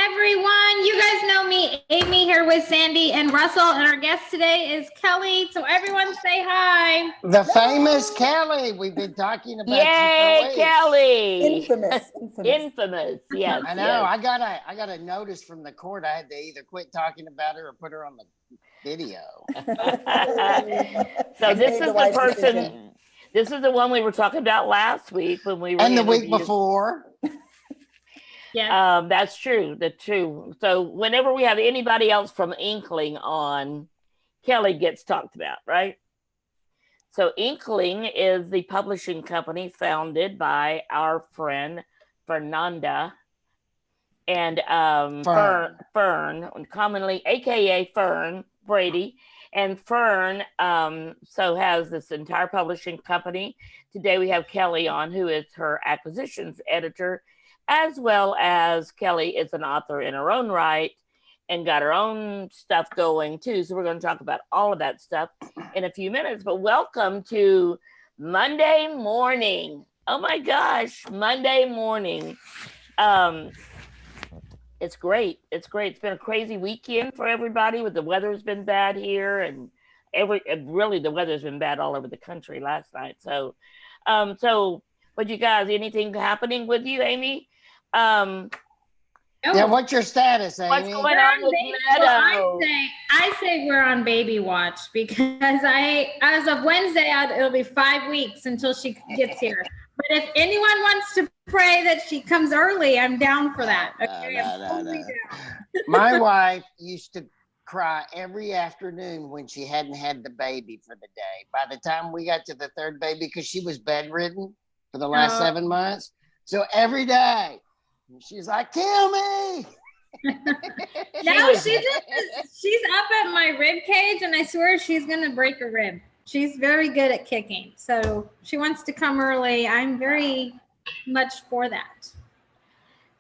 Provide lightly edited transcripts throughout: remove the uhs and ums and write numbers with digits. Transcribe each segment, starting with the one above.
everyone. You guys know me, Amy, here with Sandy and Russell, and our guest today is Kelly. So everyone say hi. The famous Kelly. We've been talking about Yay, you for weeks. Kelly! Infamous. Yes. I know. Yes. I got a notice from the court. I had to either quit talking about her or put her on the video. So this is the person. This is the one we were talking about last week when we were and the week before. Yeah, that's true. That's true. So whenever we have anybody else from Inkling on, Kelly gets talked about, right? So Inkling is the publishing company founded by our friend Fernanda and Fern, commonly AKA Fern Brady. And Fern so has this entire publishing company. Today we have Kelly on, who is her acquisitions editor, as well as Kelly is an author in her own right and got her own stuff going too. So we're going to talk about all of that stuff in a few minutes. But welcome to Monday morning. Oh my gosh, Monday morning. It's great. It's great. It's been a crazy weekend for everybody. With the weather's been bad here, and really the weather's been bad all over the country last night. So, but you guys, anything happening with you, Amy? Yeah, what's your status, Amy? What's going on with Meadow? I say we're on baby watch because as of Wednesday, it'll be 5 weeks until she gets here. But if anyone wants to pray that she comes early, I'm down for that. Okay? No. My wife used to cry every afternoon when she hadn't had the baby for the day. By the time we got to the third baby, because she was bedridden for the last 7 months. So every day, she's like, kill me. No, she's up at my rib cage, and I swear she's going to break a rib. She's very good at kicking. So she wants to come early. I'm very much for that.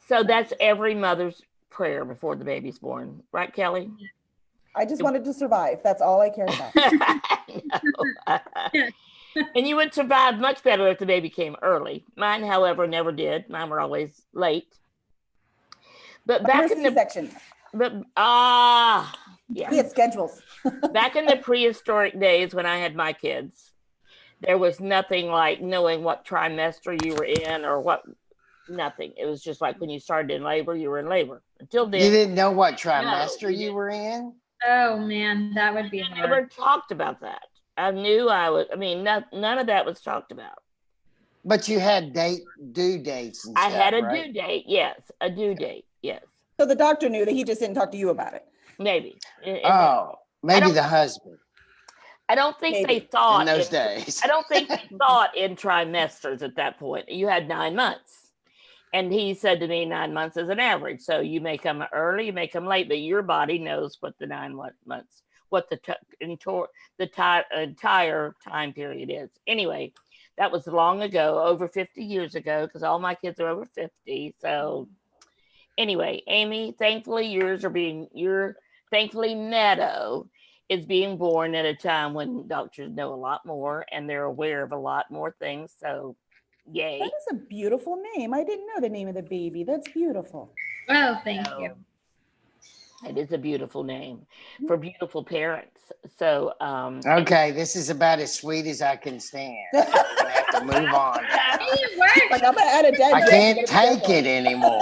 So that's every mother's prayer before the baby's born. Right, Kelly? I just wanted to survive. That's all I cared about. And you would survive much better if the baby came early. Mine, however, never did. Mine were always late. But back in the sections. Yeah. We had schedules. Back in the prehistoric days when I had my kids, there was nothing like knowing what trimester you were in or what, nothing. It was just like when you started in labor, you were in labor. Until then. You didn't know what trimester you were in? Oh, man, that would be hard. Never talked about that. I knew none of that was talked about. But you had due dates and I stuff, had a right? due date, yes. A due date, yes. So the doctor knew that he just didn't talk to you about it. Maybe. Maybe the husband. I don't think they thought in those days. I don't think they thought in trimesters at that point. You had 9 months. And he said to me 9 months is an average. So you may come early, you may come late, but your body knows what the 9 months, what the entire time period is. Anyway, that was long ago, over 50 years ago, because all my kids are over 50. So anyway, Amy, thankfully thankfully Meadow is being born at a time when doctors know a lot more and they're aware of a lot more things. So yay. That is a beautiful name. I didn't know the name of the baby. That's beautiful. Oh, thank you. It is a beautiful name for beautiful parents. So okay, this is about as sweet as I can stand. I have to move on. Like, I'm gonna add a dead. I can't take it anymore.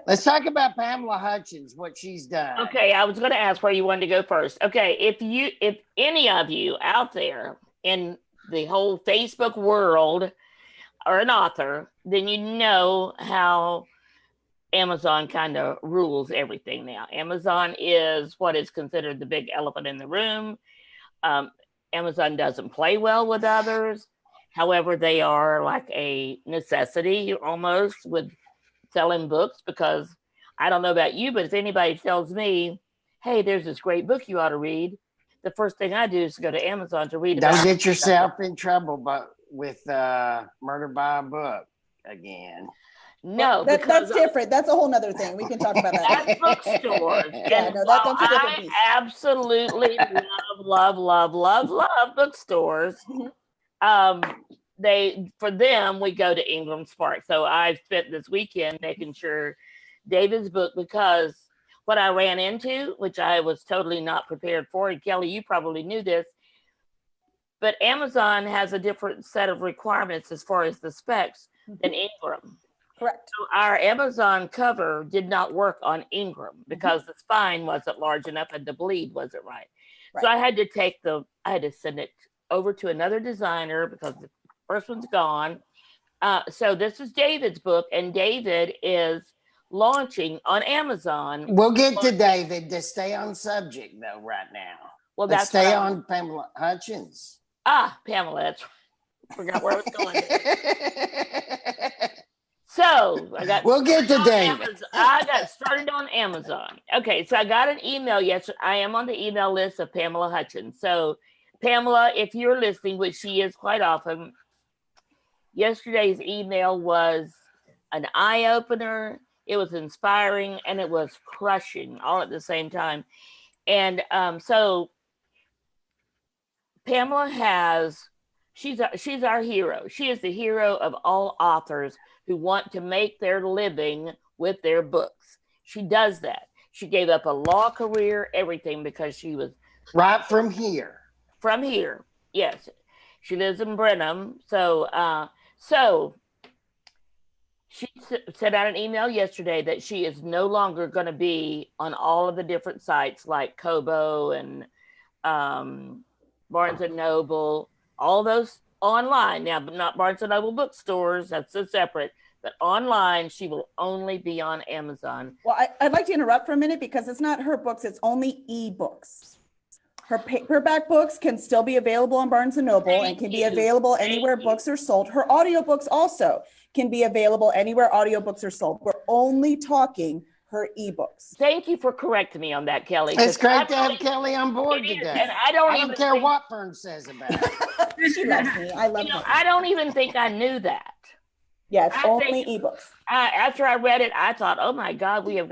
Let's talk about Pamela Hutchins, what she's done. Okay, I was going to ask where you wanted to go first. Okay, if any of you out there in the whole Facebook world are an author, then you know how Amazon kind of rules everything now. Amazon is what is considered the big elephant in the room. Amazon doesn't play well with others. However, they are like a necessity almost with selling books, because I don't know about you, but if anybody tells me, hey, there's this great book you ought to read, the first thing I do is go to Amazon to read it. Don't get yourself in trouble with Murder by a Book again. No, that's different. That's a whole nother thing. We can talk about that. That's bookstores. Yeah, no, that's a different piece. I absolutely love bookstores. For them, we go to Inklings Park. So I've spent this weekend making sure David's book, because what I ran into, which I was totally not prepared for, and Kelly, you probably knew this, but Amazon has a different set of requirements as far as the specs than Ingram. Correct. So our Amazon cover did not work on Ingram because the spine wasn't large enough and the bleed wasn't right. So I had to send it over to another designer because the first one's gone. So this is David's book, and David is launching on Amazon. We'll get to David. To stay on subject though right now. Well, Let's that's stay on Pamela Hutchins. Pamela, that's forgot where I was going. So we'll get to David. I got started on Amazon. Okay, so I got an email yesterday. I am on the email list of Pamela Hutchins. So Pamela, if you're listening, which she is quite often, yesterday's email was an eye-opener. It was inspiring and it was crushing all at the same time. And so Pamela she's our hero. She is the hero of all authors who want to make their living with their books. She does that. She gave up a law career, everything, because she was right from here. From here, yes. She lives in Brenham. So she sent out an email yesterday that she is no longer going to be on all of the different sites like Kobo and Barnes and Noble, all those online now, but not Barnes and Noble bookstores. That's a separate. But online, she will only be on Amazon. Well, I'd like to interrupt for a minute because it's not her books; it's only e-books. Her paperback books can still be available on Barnes and Noble and can be available anywhere books are sold. Her audiobooks also can be available anywhere audiobooks are sold. We're only talking her ebooks. Thank you for correcting me on that, Kelly. It's great to have Kelly on board today. And I don't care what Fern says about it. She loves me. I love her. I don't even think I knew that. Yeah, it's only ebooks. After I read it, I thought, oh my God, we have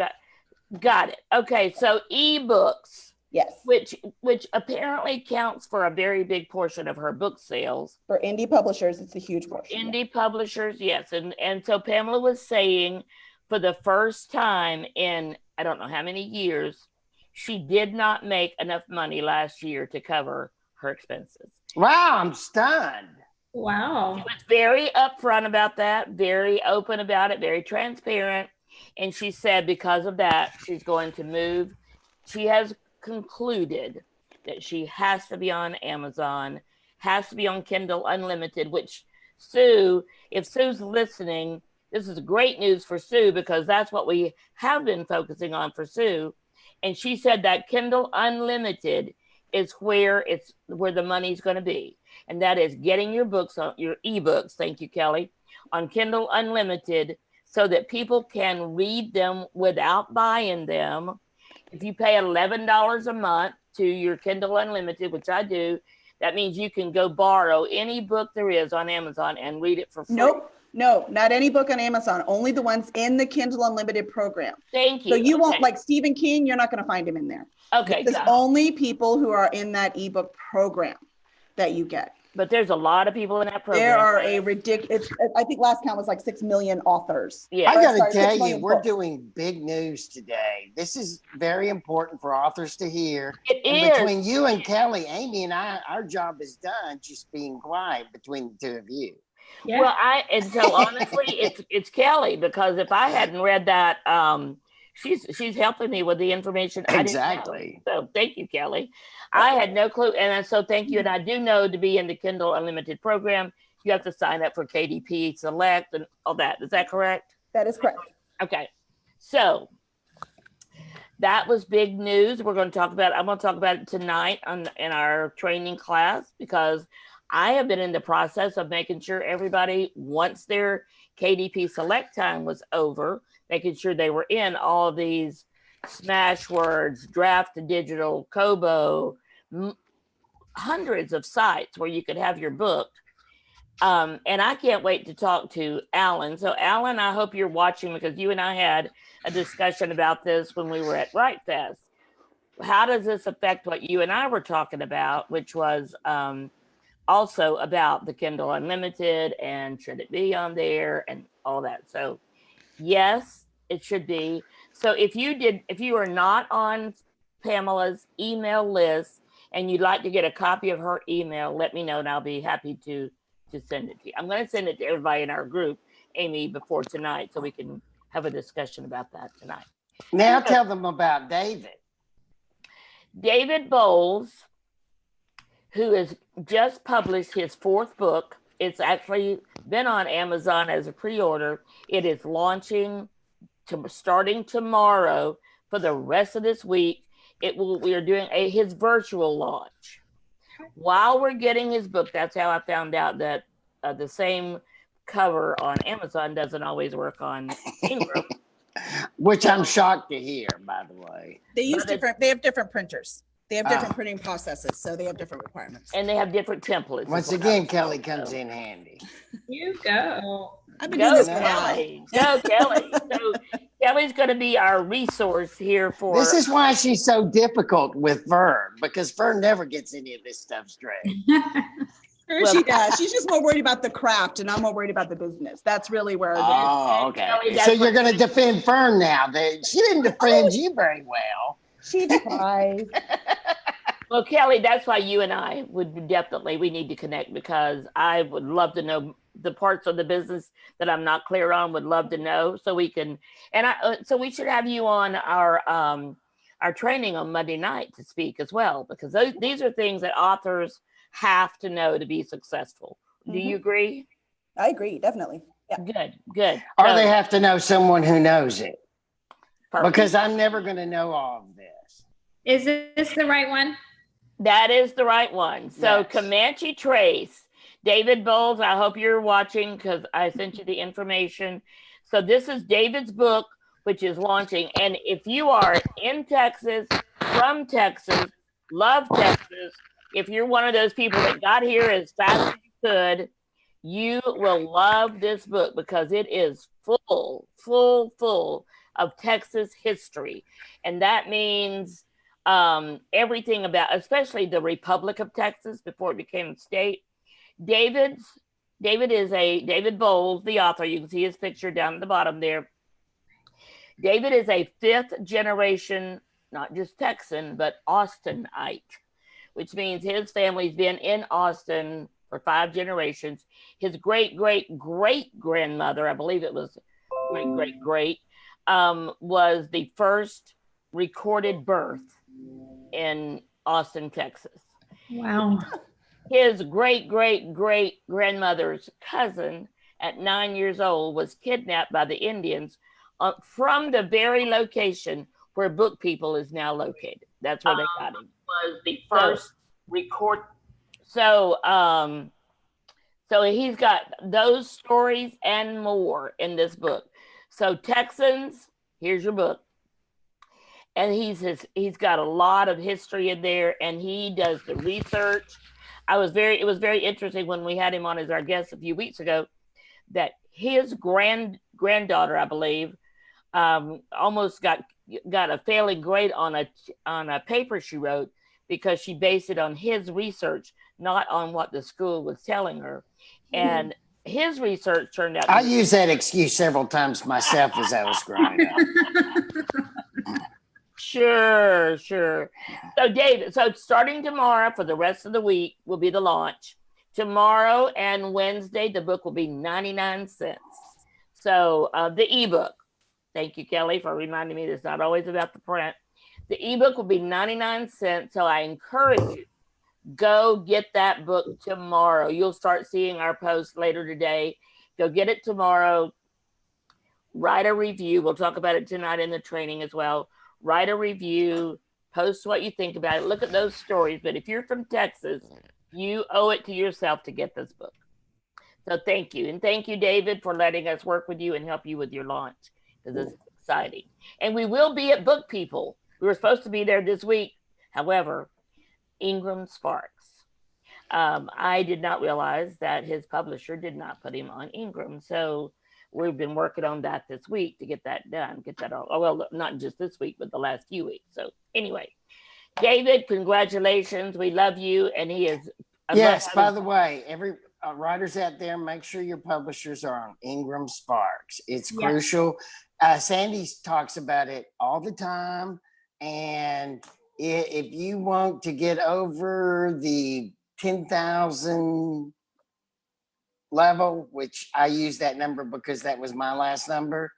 got it. Okay, so ebooks. Yes. Which apparently counts for a very big portion of her book sales. For indie publishers, it's a huge portion. Indie publishers, yes. And so Pamela was saying for the first time in I don't know how many years, she did not make enough money last year to cover her expenses. Wow, I'm stunned. Wow. She was very upfront about that, very open about it, very transparent. And she said because of that, she's going to move. She has concluded that she has to be on Amazon, has to be on Kindle Unlimited, which Sue, if Sue's listening, this is great news for Sue because that's what we have been focusing on for Sue. And she said that Kindle Unlimited is where the money's going to be. And that is getting your books, on your ebooks, thank you, Kelly, on Kindle Unlimited so that people can read them without buying them. If you pay $11 a month to your Kindle Unlimited, which I do, that means you can go borrow any book there is on Amazon and read it for free. Nope. No, not any book on Amazon, only the ones in the Kindle Unlimited program. Thank you. So you won't, like Stephen King, you're not going to find him in there. Okay. It's only people who are in that ebook program that you get. But there's a lot of people in that program. There are a ridiculous, I think last count was like 6 million authors. Yeah. I got to tell you, we're doing big news today. This is very important for authors to hear. It and is. Between you and Kelly, Amy and I, our job is done just being quiet between the two of you. Yeah. Well, and so honestly, it's Kelly, because if I hadn't read that, she's helping me with the information. Exactly. I didn't know. So thank you, Kelly. I had no clue. And so thank you. And I do know to be in the Kindle Unlimited program, you have to sign up for KDP Select and all that. Is that correct? That is correct. Okay. So that was big news. I'm going to talk about it tonight in our training class, because I have been in the process of making sure everybody, once their KDP Select time was over, making sure they were in all of these Smashwords, Draft to Digital, Kobo, hundreds of sites where you could have your book. And I can't wait to talk to Alan. So Alan, I hope you're watching, because you and I had a discussion about this when we were at Write Fest. How does this affect what you and I were talking about, which was also about the Kindle Unlimited and should it be on there and all that. So yes, It should be. So if you are not on Pamela's email list and you'd like to get a copy of her email, let me know and I'll be happy to send it to you. I'm going to send it to everybody in our group, Amy, before tonight, so we can have a discussion about that tonight. Now tell them about David. David Bowles, who has just published his 4th book. It's actually been on Amazon as a pre-order. It is launching starting tomorrow for the rest of this week. We are doing his virtual launch. While we're getting his book, that's how I found out that the same cover on Amazon doesn't always work on Ingram. Which I'm shocked to hear, by the way. They have different printers. They have different printing processes, so they have different requirements. And they have different templates. Once again, Kelly comes in handy. You go. I've been doing this for a Kelly. Go, Kelly. So Kelly's going to be our resource here for. This is why she's so difficult with Vern, because Vern never gets any of this stuff straight. She does. She's just more worried about the craft, and I'm more worried about the business. That's really where. Oh, okay. Kelly, so you're going to defend Vern now. She didn't defend you very well. She tries. Well, Kelly, that's why you and I we need to connect, because I would love to know the parts of the business that I'm not clear on, would love to know, so we can, so we should have you on our training on Monday night to speak as well, because these are things that authors have to know to be successful. Do you agree? I agree, definitely. Yeah. Good. Or they have to know someone who knows it. Perfect. Because I'm never going to know all of this. Is this the right one? That is the right one. So Yes. Comanche Trace, David Bowles, I hope you're watching because I sent you the information. So this is David's book, which is launching. And if you are in Texas, from Texas, love Texas, if you're one of those people that got here as fast as you could, you will love this book because it is full of Texas history. And that means everything about, especially the Republic of Texas before it became a state. David Bowles, the author, you can see his picture down at the bottom there. David is a 5th generation, not just Texan, but Austinite, which means his family's been in Austin for 5 generations. His great-great-great-grandmother, I believe it was great-great-great, was the first recorded birth in Austin, Texas. Wow. His great-great-great-grandmother's cousin at 9 years old was kidnapped by the Indians from the very location where Book People is now located. That's where they got him. Was the first record. So he's got those stories and more in this book. So Texans, here's your book. And he's got a lot of history in there, and he does the research. It was very interesting when we had him on as our guest a few weeks ago, that his granddaughter, I believe, almost got a failing grade on a paper she wrote because she based it on his research, not on what the school was telling her. And his research turned out. I used that excuse several times myself as I was growing up. Sure. So David, starting tomorrow for the rest of the week will be the launch. Tomorrow and Wednesday, the book will be 99 cents. So the ebook, thank you, Kelly, for reminding me that it's not always about the print. The ebook will be 99 cents. So I encourage you, go get that book tomorrow. You'll start seeing our post later today. Go get it tomorrow. Write a review. We'll talk about it tonight in the training as well. Write a review, post what you think about it. Look at those stories. But if you're from Texas, you owe it to yourself to get this book. So thank you. And thank you, David, for letting us work with you and help you with your launch, because it's exciting. And we will be at Book People. We were supposed to be there this week. However, Ingram Sparks. I did not realize that his publisher did not put him on Ingram. So we've been working on that this week to get that done, get that all. Well, not just this week, but the last few weeks. So anyway, David, congratulations. We love you. And he is. Yes, by the way, every writers out there, make sure your publishers are on Ingram Sparks. It's crucial. Sandy talks about it all the time. And if you want to get over the 10,000 level, which I use that number because that was my last number,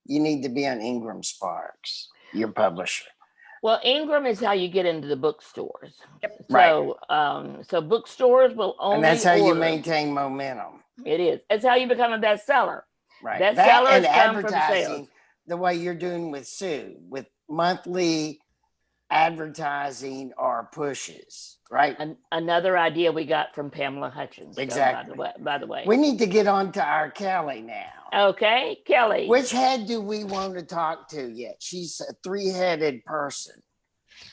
you need to be on Ingram Sparks, your publisher. Well, Ingram is how you get into the bookstores. Yep. So, so bookstores will only And that's how you order. maintain momentum. It is. It's how you become a bestseller. Right. That That sellers and come from advertising sales. the way you're doing with Sue, with monthly advertising or pushes, right? Another idea we got from Pamela Hutchins. Exactly. So, by the way. We need to get on to our Kelly now. Okay, Kelly. Which head do we want to talk to yet? She's a three-headed person.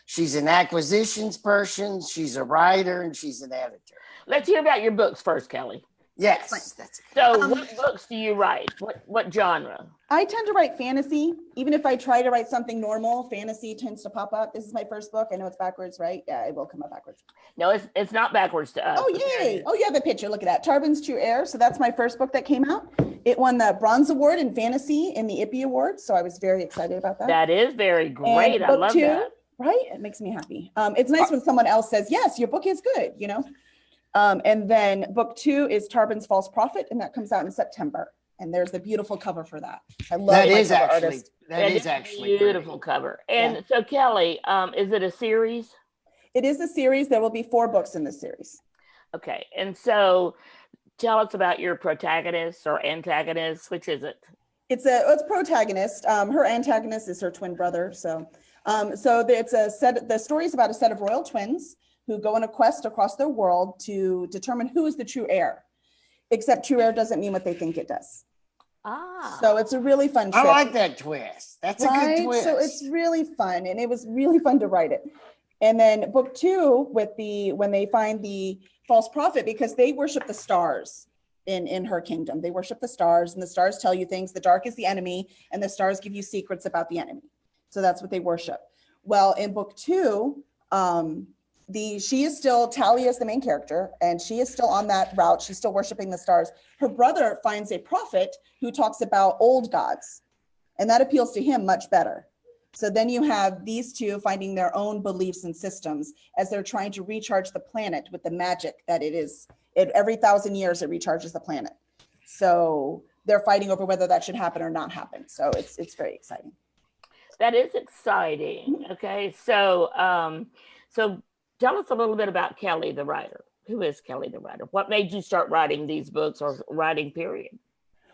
She's an acquisitions person, she's a writer, and she's an editor. Let's hear about your books first, Kelly. Yes. That's So what books do you write? What genre? I tend to write fantasy. Even if I try to write something normal, fantasy tends to pop up. This is my first book. I know it's backwards, right? Yeah, it will come up backwards. No, it's not backwards to us. Oh, yay. Oh, you have a picture. Look at that. Tarbin's True Heir. So that's my first book that came out. It won the Bronze Award in Fantasy in the IPPY Awards. So I was very excited about that. That is very great. I love that. Right? It makes me happy. It's nice when someone else says, yes, your book is good, you know? And then book 2 is Tarbin's False Prophet, and that comes out in September. And there's the beautiful cover for that. I love that. My Is cover actually artist. that is actually beautiful cover. And so Kelly, is it a series? It is a series. There will be 4 books in this series. Okay. And so tell us about your protagonist or antagonist. Which is it? It's protagonist. Her antagonist is her twin brother. So it's the story is about a set of royal twins who go on a quest across their world to determine who is the true heir. Except true heir doesn't mean what they think it does. So it's a really fun trip. I like that twist. That's a good twist. So it's really fun, and it was really fun to write it. And then book 2 when they find the false prophet, because they worship the stars in her kingdom. They worship the stars, and the stars tell you things. The dark is the enemy, and the stars give you secrets about the enemy. So that's what they worship. Well, in book 2, she is still, Talia is the main character, and she is still on that route. She's still worshiping the stars. Her brother finds a prophet who talks about old gods, and that appeals to him much better. So then you have these two finding their own beliefs and systems as they're trying to recharge the planet with the magic that it is. Every 1,000 years, it recharges the planet. So they're fighting over whether that should happen or not happen. So it's very exciting. That is exciting. Okay. So, so tell us a little bit about Kelly, the writer. Who is Kelly, the writer? What made you start writing these books, or writing period?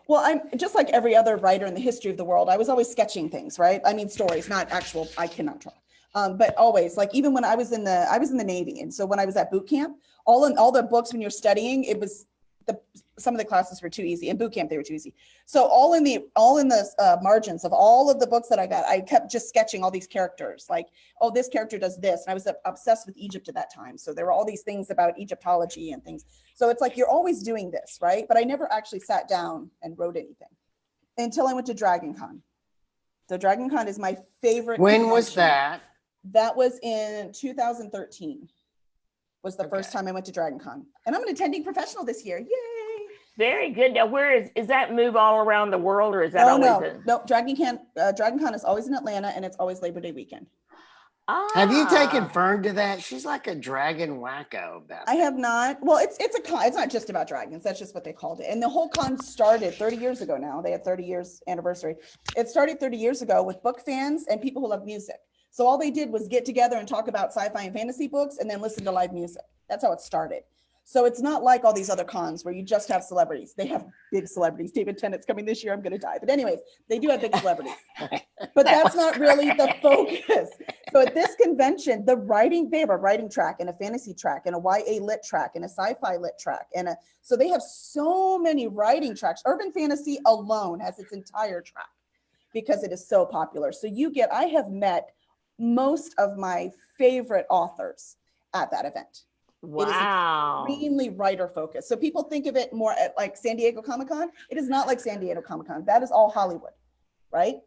Well, I'm just like every other writer in the history of the world. I was always sketching things, right? I mean, stories, not actual, I cannot draw. But always, like even when I was in the Navy. And so when I was at boot camp, all the books when you're studying, it was some of the classes were too easy. In boot camp, they were too easy. So all in the margins of all of the books that I got, I kept just sketching all these characters, like, oh, this character does this. And I was obsessed with Egypt at that time. So there were all these things about Egyptology and things. So it's like, you're always doing this, right? But I never actually sat down and wrote anything until I went to Dragon Con. So Dragon Con is my favorite. When was that? That was in 2013. Was the first time I went to Dragon Con. And I'm an attending professional this year. Yay! Very good. Now, where is that move all around the world, or is that No, Dragon Con is always in Atlanta, and it's always Labor Day weekend. Have you taken Fern to that? She's like a dragon wacko about I have not. Well, it's a con. It's not just about dragons. That's just what they called it. And the whole con started 30 years ago now. They had 30 years anniversary. It started 30 years ago with book fans and people who love music. So all they did was get together and talk about sci-fi and fantasy books and then listen to live music. That's how it started. So it's not like all these other cons where you just have celebrities. They have big celebrities. David Tennant's coming this year. I'm going to die. But anyways, they do have big celebrities. But that's not really the focus. So at this convention, they have a writing track and a fantasy track and a YA lit track and a sci-fi lit track. So they have so many writing tracks. Urban fantasy alone has its entire track because it is so popular. So I have met most of my favorite authors at that event. Wow. It is extremely writer focused. So people think of it more at like San Diego Comic-Con. It is not like San Diego Comic-Con. That is all Hollywood, right?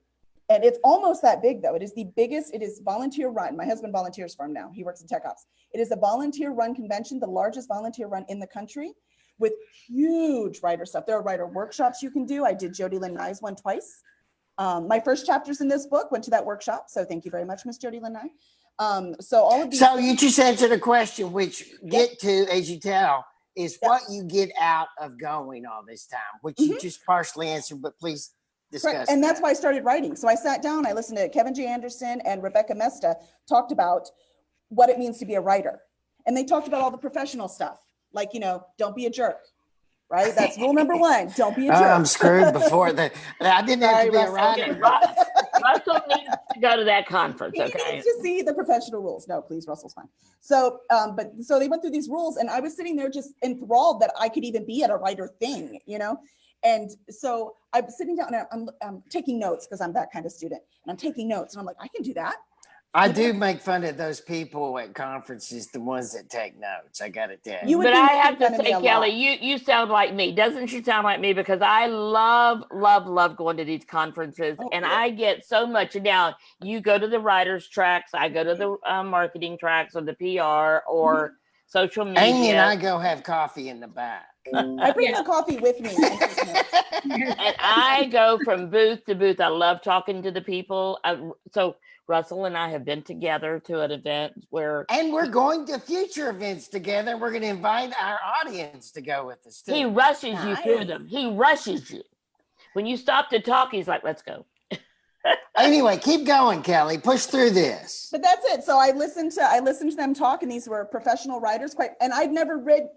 And it's almost that big though. It is the biggest, it is volunteer run. My husband volunteers for him now. He works in tech ops. It is a volunteer run convention, the largest volunteer run in the country with huge writer stuff. There are writer workshops you can do. I did Jody Lynn Nye's one twice. My first chapters in this book went to that workshop. So thank you very much, Miss Jody Lynn. So all of these. So you just answered a question, which get to, as you tell, is what you get out of going all this time, which you just partially answered, but please discuss. Correct. And that's why I started writing. So I sat down, I listened to Kevin J. Anderson and Rebecca Mesta talked about what it means to be a writer. And they talked about all the professional stuff, like, don't be a jerk, right? That's rule number 1. Don't be a jerk. I'm screwed before that. I didn't have to be a writer. Russell needs to go to that conference. He Okay. needs to see the professional rules. No, please, Russell's fine. So, so they went through these rules, and I was sitting there just enthralled that I could even be at a writer thing, And so I'm sitting down and I'm taking notes because I'm that kind of student, and I'm taking notes, and I'm like, I can do that. I do make fun of those people at conferences, the ones that take notes. I got to tell you. But I have to say, Kelly, you sound like me. Doesn't she sound like me? Because I love going to these conferences, and I get so much. Now, you go to the writers' tracks, I go to the marketing tracks, or the PR, or social media. Amy and I go have coffee in the back. I bring the coffee with me. And I go from booth to booth. I love talking to the people. So Russell and I have been together to an event where... And we're going to future events together. We're going to invite our audience to go with us too. He rushes you through them. He rushes you. When you stop to talk, he's like, let's go. Anyway, keep going, Kelly. Push through this. But that's it. So I listened to them talk, and these were professional writers. And I'd never read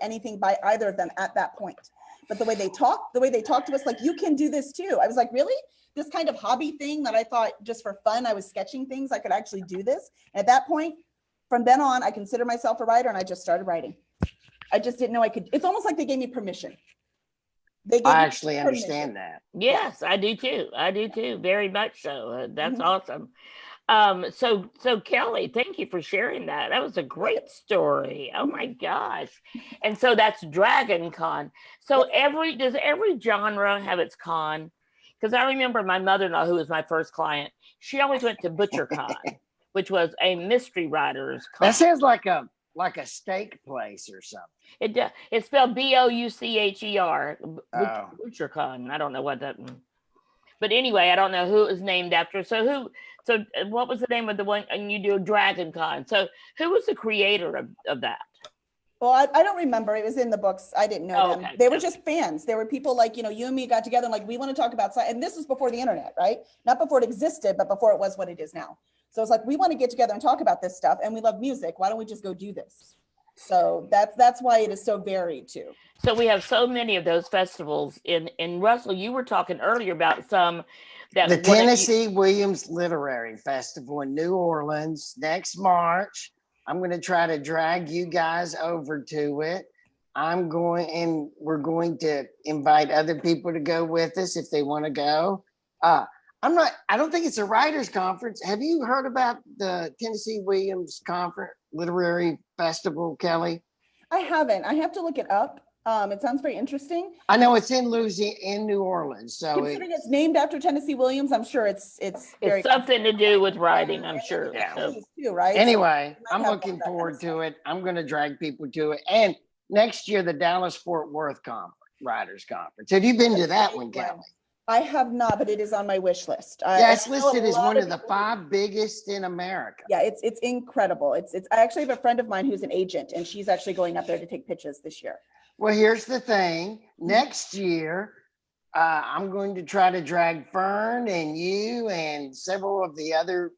anything by either of them at that point. But the way they talk to us, like, you can do this too. I was like, really? This kind of hobby thing that I thought just for fun, I was sketching things, I could actually do this. And at that point, from then on, I consider myself a writer, and I just started writing. I just didn't know I could. It's almost like they gave me permission. I actually understand that. Yes, I do too. Very much so. That's awesome. So Kelly, thank you for sharing that. That was a great story. Oh my gosh. And so that's Dragon Con. So does every genre have its con? Because I remember my mother-in-law, who was my first client, she always went to ButcherCon, which was a mystery writer's con. That sounds like a steak place or something. It's spelled BOUCHER. Oh. ButcherCon. I don't know what that means. But anyway, I don't know who it was named after. So what was the name of the one? And you do Dragon Con. So who was the creator of that? Well, I don't remember. It was in the books. I didn't know them. Okay. They were just fans. They were people like, you and me got together and like, we want to talk about science. And this was before the internet, right? Not before it existed, but before it was what it is now. So it's like, we want to get together and talk about this stuff, and we love music. Why don't we just go do this? So that's why it is so varied too. So we have so many of those festivals in Russell. You were talking earlier about some that the Tennessee Williams Literary Festival in New Orleans next March. I'm going to try to drag you guys over to it. We're going to invite other people to go with us if they want to go. I don't think it's a writers conference. Have you heard about the Tennessee Williams Conference Literary Festival, Kelly? I haven't. I have to look it up. It sounds very interesting. I know it's in Louisiana, in New Orleans. So considering it's named after Tennessee Williams, I'm sure it's very something to do with writing, I'm sure. Yeah. Too, right? Anyway, I'm looking forward to it. I'm going to drag people to it. And next year, the Dallas-Fort Worth Writers Conference. Have you been to that one, Kelly? I have not, but it is on my wish list. It's listed as one of the 5 biggest in America. Yeah, it's incredible. I actually have a friend of mine who's an agent, and she's actually going up there to take pictures this year. Well, here's the thing. Next year, I'm going to try to drag Fern and you and several of the other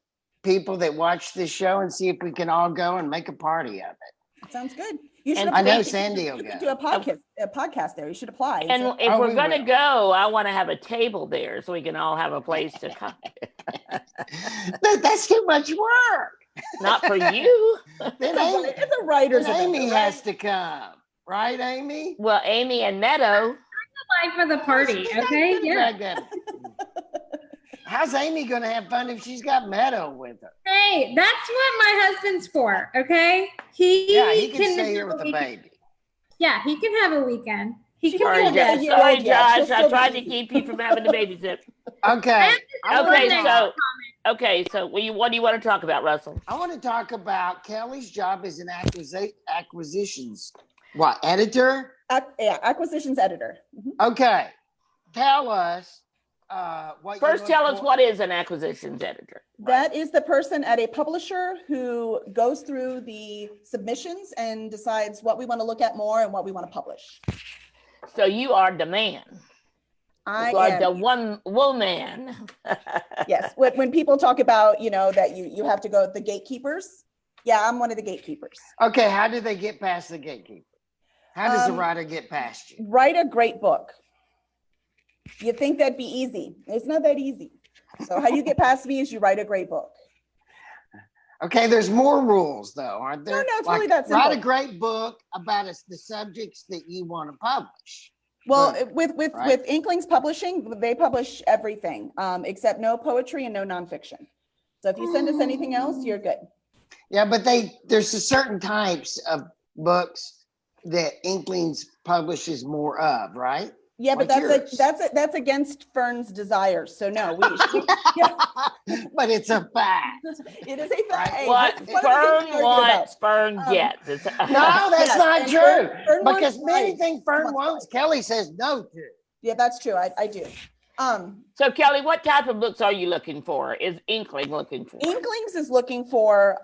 people that watch this show and see if we can all go and make a party of it. Sounds good. I know Sandy will go. You could do a podcast there. You should apply. And if we're going to go, I want to have a table there so we can all have a place to come. That's too much work. Not for you. It's a writer's event. Amy has to come. Right, Amy? Well, Amy and Neto. I'm for the party, okay? Yeah. How's Amy going to have fun if she's got Meadow with her? Hey, that's what my husband's for, okay? He can stay here with the baby. Yeah, he can have a weekend. Sorry, Josh. I tried to keep you from having to babysit. Okay. So what do you want to talk about, Russell? I want to talk about Kelly's job as an acquisitions. Editor? Acquisitions editor. Okay. Tell us what First, you tell look us for- what is an acquisitions editor. That is the person at a publisher who goes through the submissions and decides what we want to look at more and what we want to publish. So you are the man. I You are am. the one woman. Yes. When people talk about, that you have to go the gatekeepers. Yeah, I'm one of the gatekeepers. Okay, how do they get past the gatekeeper? How does a writer get past you? Write a great book. You think that'd be easy. It's not that easy. So how you get past me is you write a great book. Okay, there's more rules though, aren't there? No, it's really that Write a simple. great book about the subjects that you want to publish. Well, Boom. with Right. Inklings Publishing, they publish everything except no poetry and no nonfiction. So if you send us anything else, you're good. Yeah, but there's a certain types of books that Inklings publishes more of, right? Yeah, but Like yours. that's against Fern's desires. So no, yeah, But it's a fact. it is a fact. Hey, What this is one of the things Fern we argue wants, about. Fern gets. It's- No, that's Yes, not and true. Fern wants Because many pride. things Fern Wants wants, pride. Kelly says no to. Yeah, that's true. I do. So Kelly, what type of books are you looking for? Is Inkling looking for? Inklings is looking for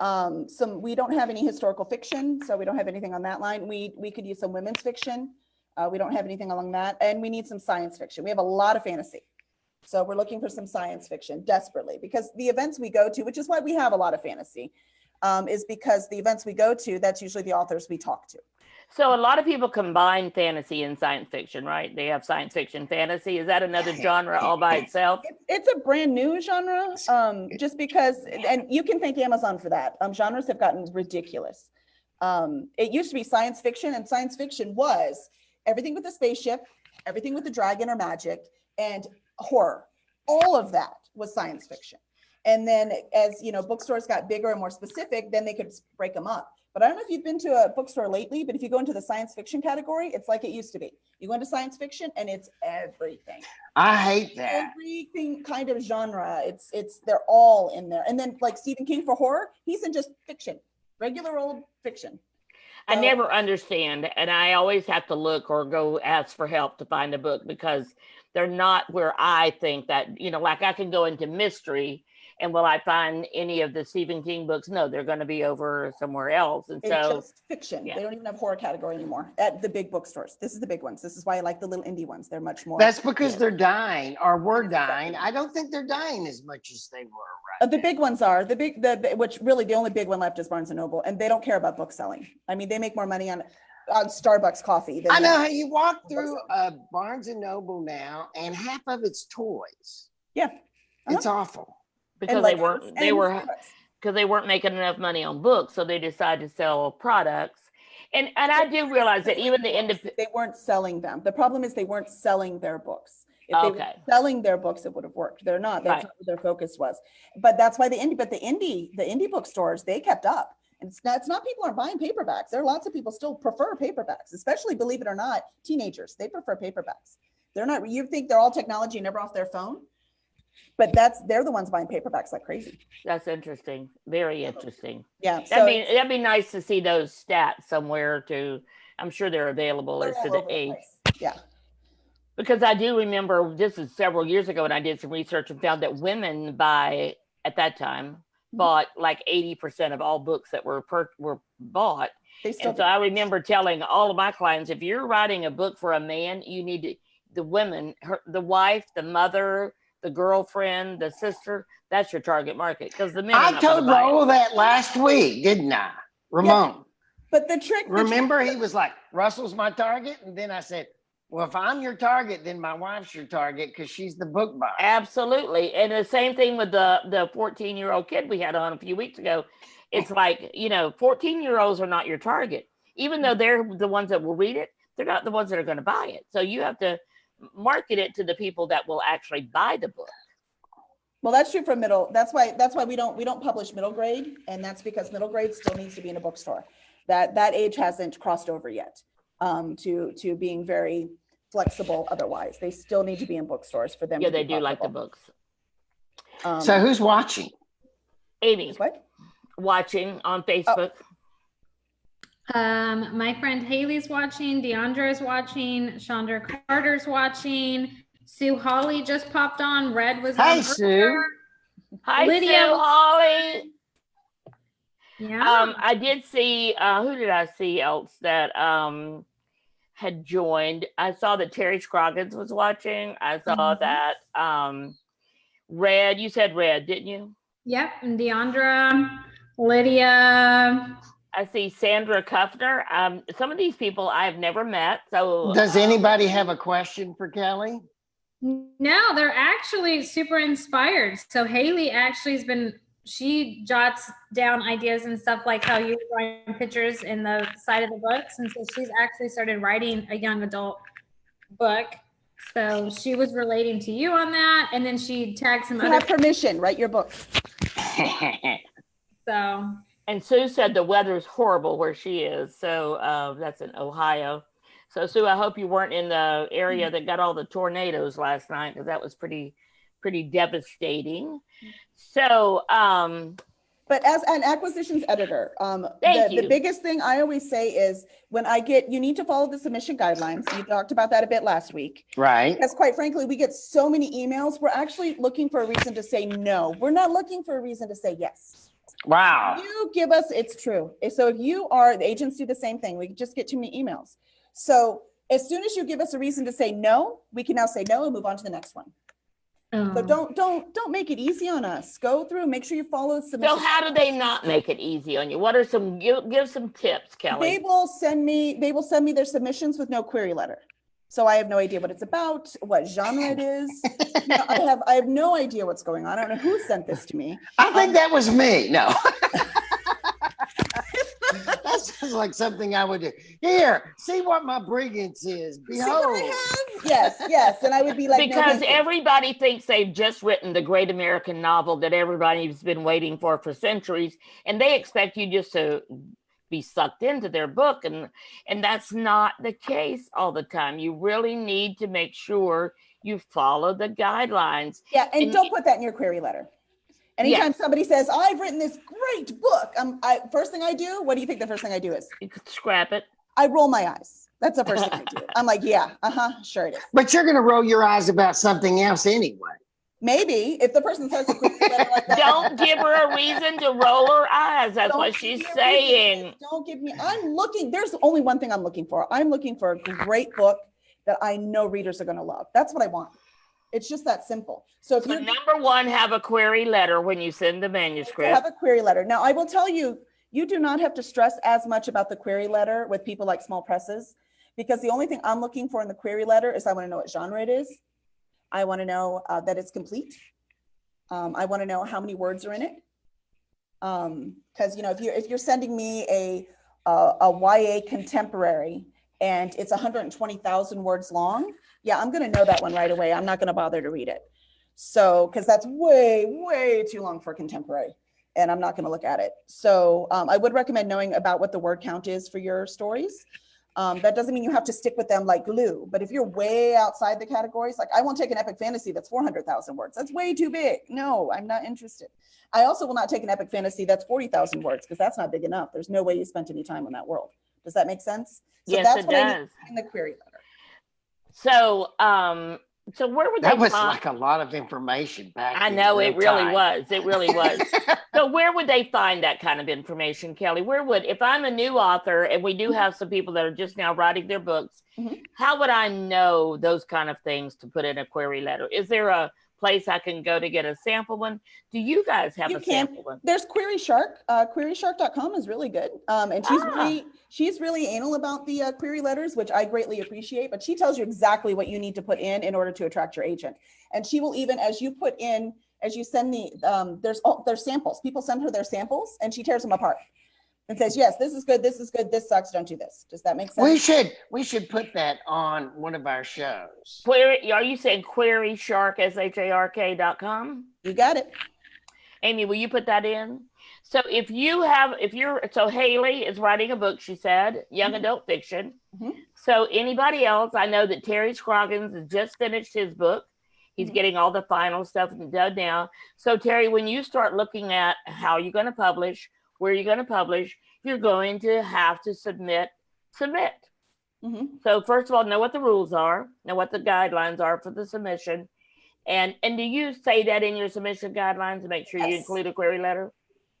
we don't have any historical fiction, so we don't have anything on that line. We could use some women's fiction. We don't have anything along that. And we need some science fiction. We have a lot of fantasy. So we're looking for some science fiction desperately because the events we go to, which is why we have a lot of fantasy, is because the events we go to, that's usually the authors we talk to. So a lot of people combine fantasy and science fiction, right? They have science fiction fantasy. Is that another genre all by itself? It's a brand new genre, just because, and you can thank Amazon for that. Genres have gotten ridiculous. It used to be science fiction, and science fiction was everything with a spaceship, everything with a dragon or magic, and horror. All of that was science fiction. And then as bookstores got bigger and more specific, then they could break them up. But I don't know if you've been to a bookstore lately, but if you go into the science fiction category, it's like it used to be. You go into science fiction and it's everything. I hate that. Everything kind of genre. They're all in there. And then like Stephen King for horror, he's in just fiction, regular old fiction. I never understand, and I always have to look or go ask for help to find a book because they're not where I think that, like I can go into mystery and will I find any of the Stephen King books? No, they're going to be over somewhere else. And It's so just fiction. yeah. They don't even have horror category anymore at the big bookstores. This is the big ones. This is why I like the little indie ones. They're much more. That's because they're dying or we're dying. I don't think they're dying as much as they were, right? The big ones are which really the only big one left is Barnes and Noble, and they don't care about book selling. I mean, they make more money on Starbucks coffee than I know how you walk through Barnes and Noble now, and half of it's toys. Yeah. It's awful. because they weren't making enough money on books, so they decided to sell products. And I do realize that even the they weren't selling them. The problem is they weren't selling their books. If they were selling their books, it would have worked. They're not. That's not what their focus was. But that's why the indie bookstores, they kept up. And it's not people aren't buying paperbacks. There are lots of people still prefer paperbacks, especially, believe it or not, teenagers. They prefer paperbacks. They're not. You think they're all technology and never off their phone, but they're the ones buying paperbacks like crazy. That's interesting. Very interesting. Yeah. That'd be nice to see those stats somewhere. I'm sure they're available as to the age. Yeah. Because I do remember this is several years ago, and I did some research and found that women at that time bought like 80% of all books that were bought. And so I remember telling all of my clients, if you're writing a book for a man, you need the women, the wife, the mother, the girlfriend, the sister, that's your target market. Because the men. I told Raul that last week, didn't I? Ramon. Yeah, but the trick. Remember, he was like, Russell's my target. And then I said, well, if I'm your target, then my wife's your target because she's the book buyer. Absolutely. And the same thing with the 14-year-old kid we had on a few weeks ago. It's like, 14-year-olds are not your target. Even though they're the ones that will read it, they're not the ones that are going to buy it. So you have to market it to the people that will actually buy the book. Well, that's true for middle. That's why we don't publish middle grade. And that's because middle grade still needs to be in a bookstore. That age hasn't crossed over yet to being very flexible. Otherwise, they still need to be in bookstores for them. Yeah, they do like the books. So who's watching? Amy. What? Watching on Facebook. My friend Haley's watching, Deandra's watching, Chandra Carter's watching, Sue Holly just popped on. Red was Hi, on Sue. earlier. Hi, Lydia. Sue Holly. Yeah. I did see, who did I see else that had joined? I saw that Terry Scroggins was watching. I saw that Red, you said Red, didn't you? Yep. And Deandra, Lydia. I see Sandra Kuffner. Some of these people I've never met. So Does anybody have a question for Kelly? No, they're actually super inspired. So Haley actually has been, she jots down ideas and stuff like how you were drawing pictures in the side of the books. And so she's actually started writing a young adult book. So she was relating to you on that. And then she tagged some You other have permission, write your book. So and Sue said the weather's horrible where she is. So that's in Ohio. So Sue, I hope you weren't in the area that got all the tornadoes last night, because that was pretty devastating. So But as an acquisitions editor, Thank the you. biggest thing I always say is when you need to follow the submission guidelines. You talked about that a bit last week. Right. Because quite frankly, we get so many emails. We're actually looking for a reason to say no. We're not looking for a reason to say yes. Wow. You give us, it's true. So if you are, the agents do the same thing. We just get too many emails. So as soon as you give us a reason to say no, we can now say no and move on to the next one. So don't make it easy on us. Go through, make sure you follow the submission. So how do they not make it easy on you? What are some, give some tips, Kelly? They will send me their submissions with no query letter. So I have no idea what it's about, what genre it is. I have no idea what's going on. I don't know who sent this to me. I think that was me. No. That sounds like something I would do. Here, see what my brilliance is. Behold. Yes. And I would be like, because no, everybody thinks they've just written the great American novel that everybody's been waiting for centuries, and they expect you just to be sucked into their book, and that's not the case all the time. You really need to make sure you follow the guidelines. Yeah, and don't put that in your query letter. Anytime somebody says, I've written this great book, first thing I do, what do you think the first thing I do is? You could scrap it. I roll my eyes. That's the first thing I do. I'm like, yeah, sure it is. But you're going to roll your eyes about something else anyway. Maybe if the person says a query letter like that. Don't give her a reason to roll her eyes. That's what she's saying. Don't give me, there's only one thing I'm looking for. I'm looking for a great book that I know readers are going to love. That's what I want. It's just that simple. So if number one, have a query letter when you send the manuscript. Have a query letter. Now, I will tell you, you do not have to stress as much about the query letter with people like small presses, because the only thing I'm looking for in the query letter is I want to know what genre it is. I want to know that it's complete. I want to know how many words are in it. Because if you're sending me a YA contemporary and it's 120,000 words long, yeah, I'm going to know that one right away. I'm not going to bother to read it. So, because that's way too long for contemporary, and I'm not going to look at it. So I would recommend knowing about what the word count is for your stories. That doesn't mean you have to stick with them like glue, but if you're way outside the categories, like I won't take an epic fantasy that's 400,000 words. That's way too big. No, I'm not interested. I also will not take an epic fantasy that's 40,000 words, because that's not big enough. There's no way you spent any time on that world. Does that make sense? So yes, that's it what I does. need in the query letter. So, so where would That they was find? like a lot of information back. I know it really was. It really was. So where would they find that kind of information, Kelly? If I'm a new author, and we do have some people that are just now writing their books, how would I know those kind of things to put in a query letter? Is there a place I can go to get a sample one? Do you guys have sample one? There's Query Shark. QueryShark.com is really good. And she's really anal about the query letters, which I greatly appreciate, but she tells you exactly what you need to put in order to attract your agent. And she will even, as you send the, there's samples. People send her their samples and she tears them apart and says, yes, this is good, this sucks, don't do this. Does that make sense? We should put that on one of our shows. Are you saying QueryShark, SHARK.com? You got it. Amy, will you put that in? So so Haley is writing a book, she said, young adult fiction. So anybody else, I know that Terry Scroggins has just finished his book. He's getting all the final stuff done now. So Terry, when you start looking at how you're going to publish, where you're going to publish, you're going to have to submit. Mhm. So first of all, know what the rules are, know what the guidelines are for the submission. And do you say that in your submission guidelines to make sure you Yes. include a query letter?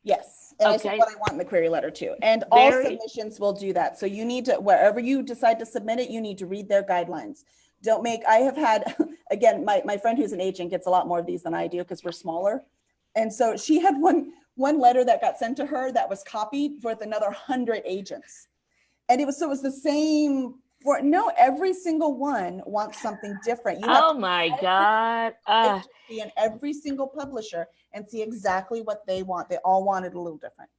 Yes. And I said Okay. what I want in the query letter too. And all Very- submissions will do that. So you need to, wherever you decide to submit it, you need to read their guidelines. Don't make, I have had, again, my friend who's an agent gets a lot more of these than I do because we're smaller. And so she had one letter that got sent to her that was copied with another 100 agents. And it was the same for, no, every single one wants something different. You have Oh to my God. be in every single publisher and see exactly what they want. They all want it a little different.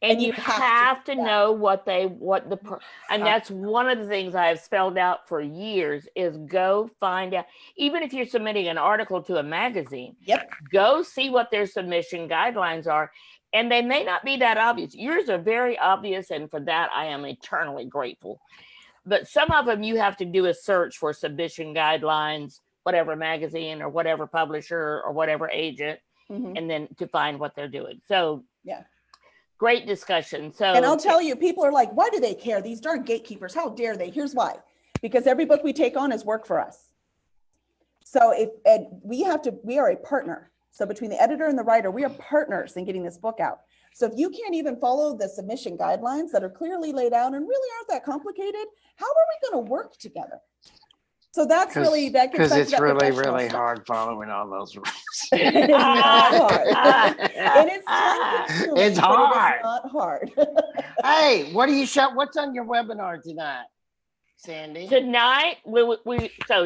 And you have to do that. know and that's one of the things I have spelled out for years is go find out, even if you're submitting an article to a magazine, Yep. go see what their submission guidelines are. And they may not be that obvious. Yours are very obvious. And for that, I am eternally grateful. But some of them you have to do a search for submission guidelines, whatever magazine or whatever publisher or whatever agent, Mhm. and then to find what they're doing. So Yeah. great discussion. So, And I'll tell you, people are like, why do they care? These darn gatekeepers, how dare they? Here's why. Because every book we take on is work for us. So we are a partner. So between the editor and the writer, we are partners in getting this book out. So if you can't even follow the submission guidelines that are clearly laid out and really aren't that complicated, how are we going to work together? So that's that gets back because to it's that really, professional really stuff. hard following all those rules. It is not hard. And it's time consuming. It's but hard. It is not hard. Hey, what's on your webinar tonight, Sandy? tonight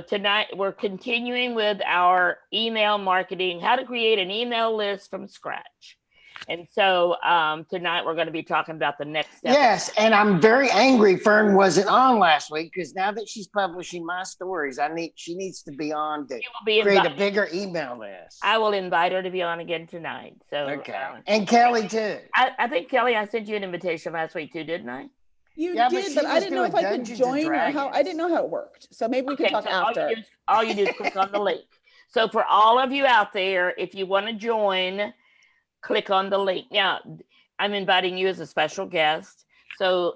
tonight we're continuing with our email marketing, how to create an email list from scratch. And so tonight we're going to be talking about the next step. Yes, and I'm very angry Fern wasn't on last week because now that she's publishing my stories, she needs to be on to You will be create a bigger email list. I will invite her to be on again tonight. So Okay, and Kelly too. I think Kelly, I sent you an invitation last week too, didn't I? You Yeah, but did, she but I was didn't know if doing I could Dungeons and join or how. I Dragons. didn't know how it worked. So maybe we could talk so after. All you do is click on the link. So for all of you out there, if you want to join, click on the link. Now, I'm inviting you as a special guest. So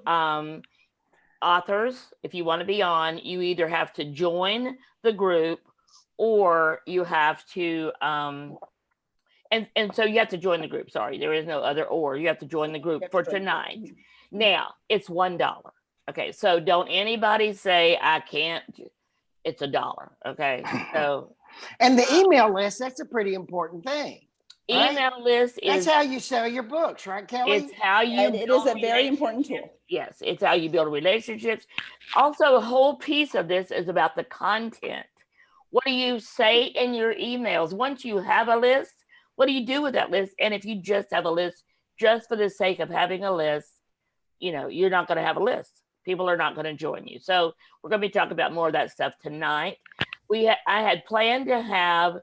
authors, if you want to be on, you either have to join the group or you have to and so you have to join the group. Sorry, there is no other or. You have to join the group for tonight. Now, it's $1. Okay, so don't anybody say I can't. It's $1. Okay, so and the email list, that's a pretty important thing. Right? Email list is that's how you sell your books, right, Kelly? it's how you And it is a build very important tool. Yes, it's how you build relationships. Also, a whole piece of this is about the content. What do you say in your emails? Once you have a list, what do you do with that list? And if you just have a list just for the sake of having a list, you're not going to have a list. People are not going to join you. So we're going to be talking about more of that stuff tonight. I had planned to have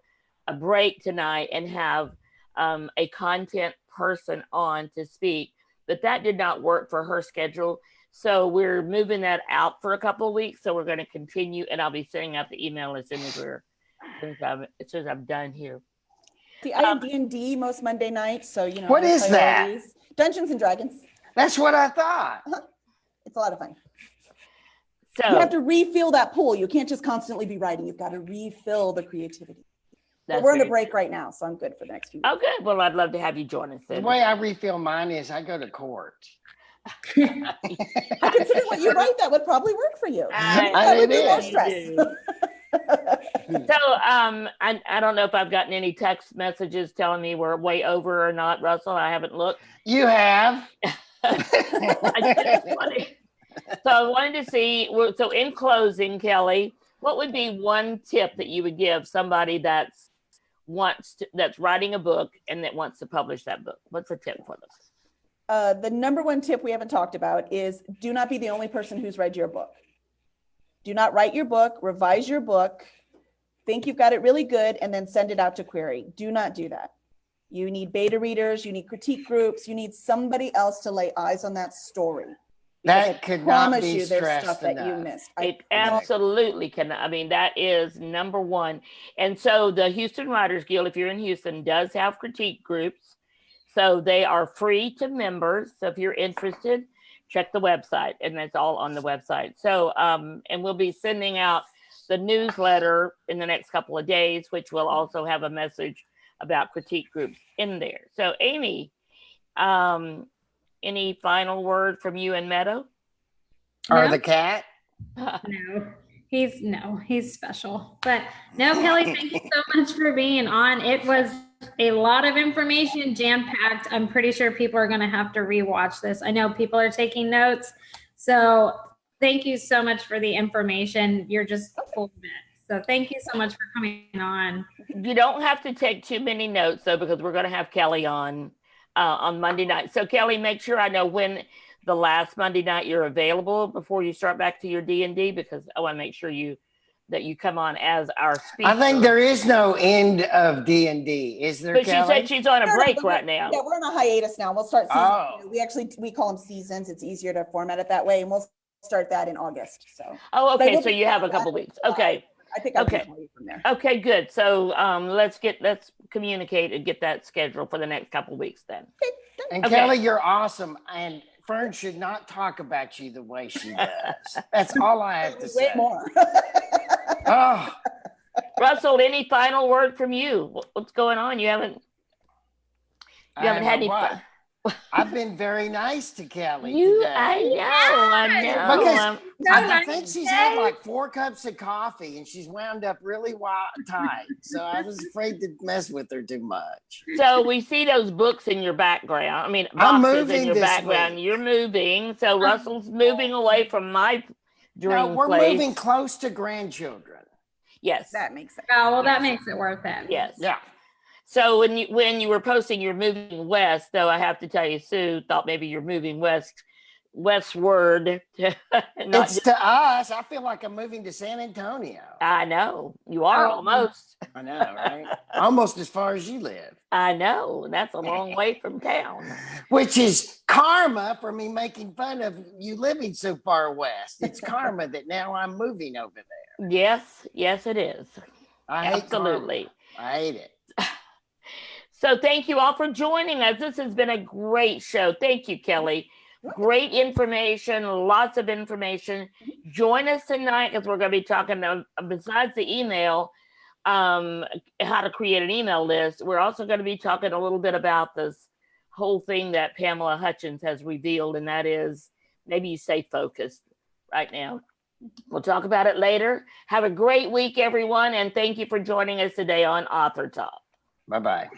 a break tonight and have a content person on to speak, but that did not work for her schedule. So we're moving that out for a couple of weeks. So we're going to continue, and I'll be sending out the email as soon as I'm done here. See, I have D&D most Monday nights, so What I is play that? all these. Dungeons and Dragons. That's what I thought. It's a lot of fun. So You have to refill that pool. You can't just constantly be writing. You've got to refill the creativity. But we're on a break right now, so I'm good for the next few weeks. Oh, good. Well, I'd love to have you join us The then. way I refill mine is I go to court. I consider what you write, that would probably work for you. I- That would it be more is. stress. So I don't know if I've gotten any text messages telling me we're way over or not, Russell. I haven't looked. You have. So I wanted to see, so in closing, Kelly, what would be one tip that you would give somebody that's writing a book and that wants to publish that book? What's a tip for them? The number one tip we haven't talked about is do not be the only person who's read your book. Do not write your book, revise your book, think you've got it really good, and then send it out to query. Do not do that. You need beta readers, you need critique groups, you need somebody else to lay eyes on that story. That could not Promise be you there's stressed stuff that you enough. missed. It absolutely can. I mean, that is number one. And so the Houston Writers Guild, if you're in Houston, does have critique groups. So they are free to members. So if you're interested, check the website, and that's all on the website. So, and we'll be sending out the newsletter in the next couple of days, which will also have a message about critique groups in there. So, Amy, any final word from you and Meadow? Or No. the cat? No, he's special. But no, Kelly, thank you so much for being on. It was a lot of information, jam-packed. I'm pretty sure people are going to have to rewatch this. I know people are taking notes. So thank you so much for the information. You're just full of it. So thank you so much for coming on. You don't have to take too many notes, though, because we're going to have Kelly on Monday night. So, Kelly, make sure I know when the last Monday night you're available before you start back to your D&D, because I want to make sure that you come on as our speaker. I think there is no end of D&D. Is there, But Kelly? she said she's on a break right now. Yeah, we're on a hiatus now. We'll start season. Oh. We call them seasons. It's easier to format it that way, and we'll start that in August. So. Oh, okay. But So you have a couple weeks. Okay. I think I can Okay. tell you from there. Okay, good. So let's communicate and get that scheduled for the next couple weeks then. And Okay. Kelly, you're awesome. And Fern should not talk about you the way she does. That's all I have to say. Way more. Oh, Russell, any final word from you? What's going on? You haven't had any fun. I've been very nice to Kelly You, today. I know. Because I nice think she's had like 4 cups of coffee and she's wound up really tight. So I was afraid to mess with her too much. So we see those books in your background. I mean, I'm boxes moving in your this background. week. You're moving. So Russell's moving away from my dream No, we're place. moving close to grandchildren. Yes. That makes sense. Oh, well, that makes it worth it. Yes. Yeah. So when you were posting you're moving west, though, I have to tell you, Sue thought maybe you're moving westward. It's to us. I feel like I'm moving to San Antonio. I know you are almost. I know, right? Almost as far as you live. I know that's a long way from town. Which is karma for me making fun of you living so far west. It's karma that now I'm moving over there. Yes, it is. I hate Absolutely. karma. I hate it. So thank you all for joining us. This has been a great show. Thank you, Kelly. Great information, lots of information. Join us tonight because we're going to be talking, besides the email, how to create an email list. We're also going to be talking a little bit about this whole thing that Pamela Hutchins has revealed, and that is maybe you stay focused right now. We'll talk about it later. Have a great week, everyone, and thank you for joining us today on Author Talk. Bye-bye.